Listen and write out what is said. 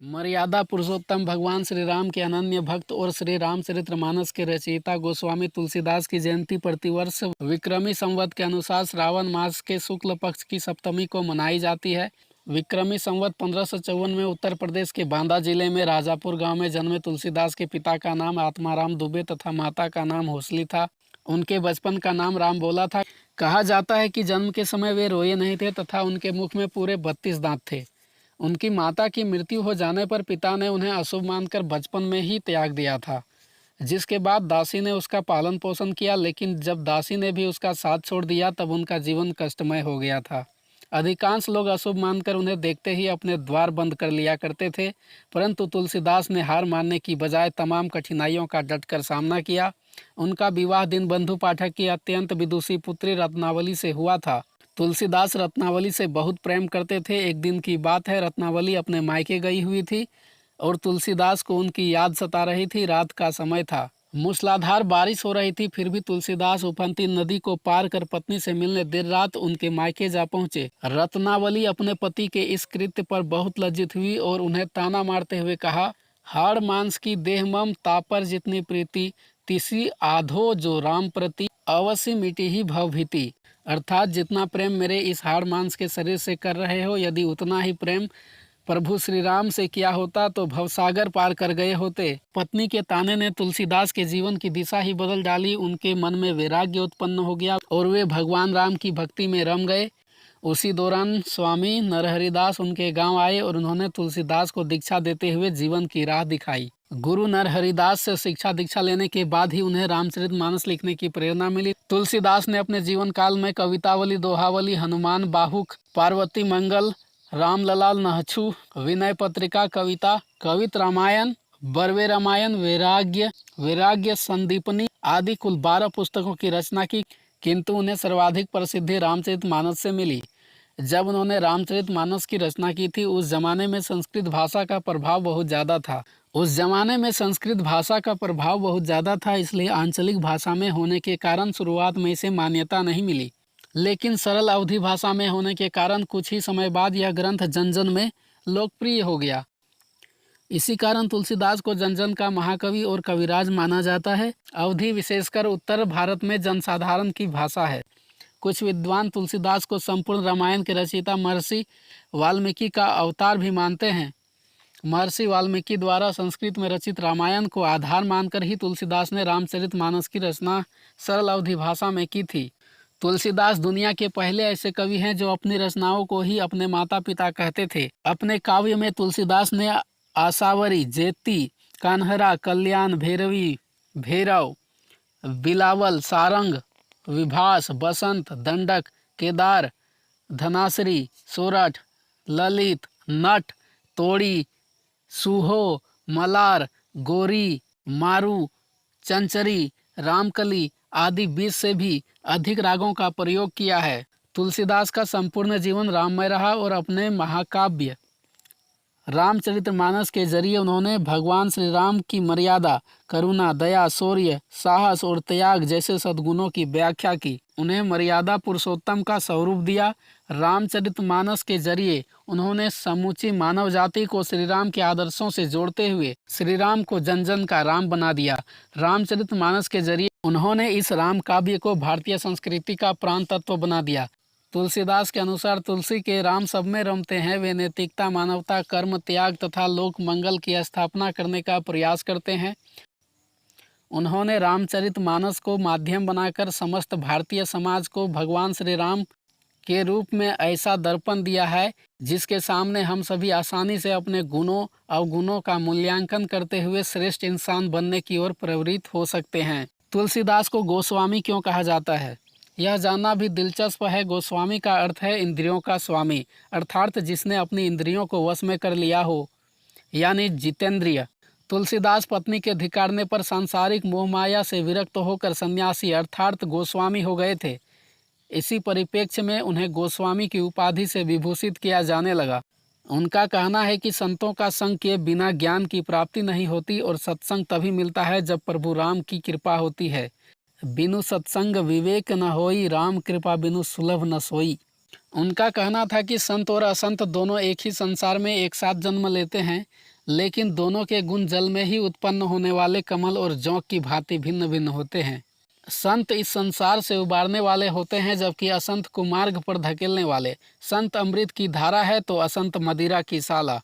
मर्यादा पुरुषोत्तम भगवान श्री राम के अनन्य भक्त और श्री रामचरितमानस के रचयिता गोस्वामी तुलसीदास की जयंती प्रतिवर्ष विक्रमी संवत के अनुसार श्रावण मास के शुक्ल पक्ष की सप्तमी को मनाई जाती है। विक्रमी संवत 1554 में उत्तर प्रदेश के बांदा जिले में राजापुर गांव में जन्मे तुलसीदास के पिता का नाम आत्माराम दुबे तथा माता का नाम होसली था। उनके बचपन का नाम राम बोला था। कहा जाता है कि जन्म के समय वे रोए नहीं थे तथा उनके मुख में पूरे 32 दांत थे। उनकी माता की मृत्यु हो जाने पर पिता ने उन्हें अशुभ मानकर बचपन में ही त्याग दिया था, जिसके बाद दासी ने उसका पालन पोषण किया, लेकिन जब दासी ने भी उसका साथ छोड़ दिया तब उनका जीवन कष्टमय हो गया था। अधिकांश लोग अशुभ मानकर उन्हें देखते ही अपने द्वार बंद कर लिया करते थे, परंतु तुलसीदास ने हार मानने की बजाय तमाम कठिनाइयों का डटकर सामना किया। उनका विवाह दीनबंधु पाठक की अत्यंत विदुषी पुत्री रत्नावली से हुआ था। तुलसीदास रत्नावली से बहुत प्रेम करते थे। एक दिन की बात है, रत्नावली अपने मायके गई हुई थी और तुलसीदास को उनकी याद सता रही थी। रात का समय था, मूसलाधार बारिश हो रही थी, फिर भी तुलसीदास उफनती नदी को पार कर पत्नी से मिलने देर रात उनके मायके जा पहुंचे। रत्नावली अपने पति के इस कृत्य पर बहुत लज्जित हुई और उन्हें ताना मारते हुए कहा, हाड़ मांस की देह मम तापर जितनी प्रीति, तिसी आधो जो राम प्रति अवश्य मिटी ही भवभीति। अर्थात जितना प्रेम मेरे इस हाड़ मांस के शरीर से कर रहे हो, यदि उतना ही प्रेम प्रभु श्री राम से किया होता तो भवसागर पार कर गए होते। पत्नी के ताने ने तुलसीदास के जीवन की दिशा ही बदल डाली। उनके मन में वैराग्य उत्पन्न हो गया और वे भगवान राम की भक्ति में रम गए। उसी दौरान स्वामी नरहरिदास उनके गांव आए और उन्होंने तुलसीदास को दीक्षा देते हुए जीवन की राह दिखाई। गुरु नरहरिदास से दीक्षा लेने के बाद ही उन्हें रामचरितमानस लिखने की प्रेरणा मिली। तुलसीदास ने अपने जीवन काल में कवितावली, दोहावली, हनुमान बाहुक, पार्वती मंगल, रामलला नहछु, विनय पत्रिका कविता, कवित रामायण, बरवे रामायण, वैराग्य संदीपनी आदि कुल 12 पुस्तकों की रचना की, किंतु उन्हें सर्वाधिक प्रसिद्धि रामचरितमानस से मिली। जब उन्होंने रामचरितमानस की रचना की थी, उस जमाने में संस्कृत भाषा का प्रभाव बहुत ज़्यादा था। इसलिए आंचलिक भाषा में होने के कारण शुरुआत में इसे मान्यता नहीं मिली, लेकिन सरल अवधि भाषा में होने के कारण कुछ ही समय बाद यह ग्रंथ जन जन में लोकप्रिय हो गया। इसी कारण तुलसीदास को जन जन का महाकवि और कविराज माना जाता है। अवधि विशेषकर उत्तर भारत में जनसाधारण की भाषा है। कुछ विद्वान तुलसीदास को संपूर्ण रामायण के रचयिता महर्षि वाल्मीकि का अवतार भी मानते हैं। महर्षि वाल्मीकि द्वारा संस्कृत में रचित रामायण को आधार मानकर ही तुलसीदास ने रामचरितमानस की रचना सरल अवधि भाषा में की थी। तुलसीदास दुनिया के पहले ऐसे कवि हैं जो अपनी रचनाओं को ही अपने माता पिता कहते थे। अपने काव्य में तुलसीदास ने आसावरी, जेती, कान्हरा, कल्याण, भैरवी, भैरव, बिलावल, सारंग, विभास, बसंत, दंडक, केदार, धनासरी, सोरठ, ललित, नट, तोड़ी, सूहो, मलार, गोरी, मारू, चंचरी, रामकली आदि 20 से भी अधिक रागों का प्रयोग किया है। तुलसीदास का संपूर्ण जीवन राममय रहा और अपने महाकाव्य रामचरितमानस के जरिए उन्होंने भगवान श्री राम की मर्यादा, करुणा, दया, शौर्य, साहस और त्याग जैसे सद्गुणों की व्याख्या की। उन्हें मर्यादा पुरुषोत्तम का स्वरूप दिया। रामचरितमानस के जरिए उन्होंने समूची मानव जाति को श्री राम के आदर्शों से जोड़ते हुए श्री राम को जन जन का राम बना दिया। रामचरितमानस के जरिए उन्होंने इस राम काव्य को भारतीय संस्कृति का प्राण तत्व बना दिया। तुलसीदास के अनुसार तुलसी के राम सब में रमते हैं। वे नैतिकता, मानवता, कर्म, त्याग तथा लोक मंगल की स्थापना करने का प्रयास करते हैं। उन्होंने रामचरितमानस को माध्यम बनाकर समस्त भारतीय समाज को भगवान श्री राम के रूप में ऐसा दर्पण दिया है जिसके सामने हम सभी आसानी से अपने गुणों अवगुणों का मूल्यांकन करते हुए श्रेष्ठ इंसान बनने की ओर प्रवृत्त हो सकते हैं। तुलसीदास को गोस्वामी क्यों कहा जाता है, यह जानना भी दिलचस्प है। गोस्वामी का अर्थ है इंद्रियों का स्वामी, अर्थात जिसने अपनी इंद्रियों को वश में कर लिया हो, यानी जितेंद्रिय। तुलसीदास पत्नी के धिक्कारने पर सांसारिक मोहमाया से विरक्त होकर सन्यासी अर्थात गोस्वामी हो गए थे। इसी परिप्रेक्ष्य में उन्हें गोस्वामी की उपाधि से विभूषित किया जाने लगा। उनका कहना है कि संतों का संग किए बिना ज्ञान की प्राप्ति नहीं होती और सत्संग तभी मिलता है जब प्रभु राम की कृपा होती है। बिनु सत्संग विवेक न होई, राम कृपा बिनु सुलभ न सोई। उनका कहना था कि संत और असंत दोनों एक ही संसार में एक साथ जन्म लेते हैं, लेकिन दोनों के गुण जल में ही उत्पन्न होने वाले कमल और जौं की भांति भिन्न भिन्न होते हैं। संत इस संसार से उबारने वाले होते हैं, जबकि असंत को मार्ग पर धकेलने वाले। संत अमृत की धारा है तो असंत मदिरा की साला।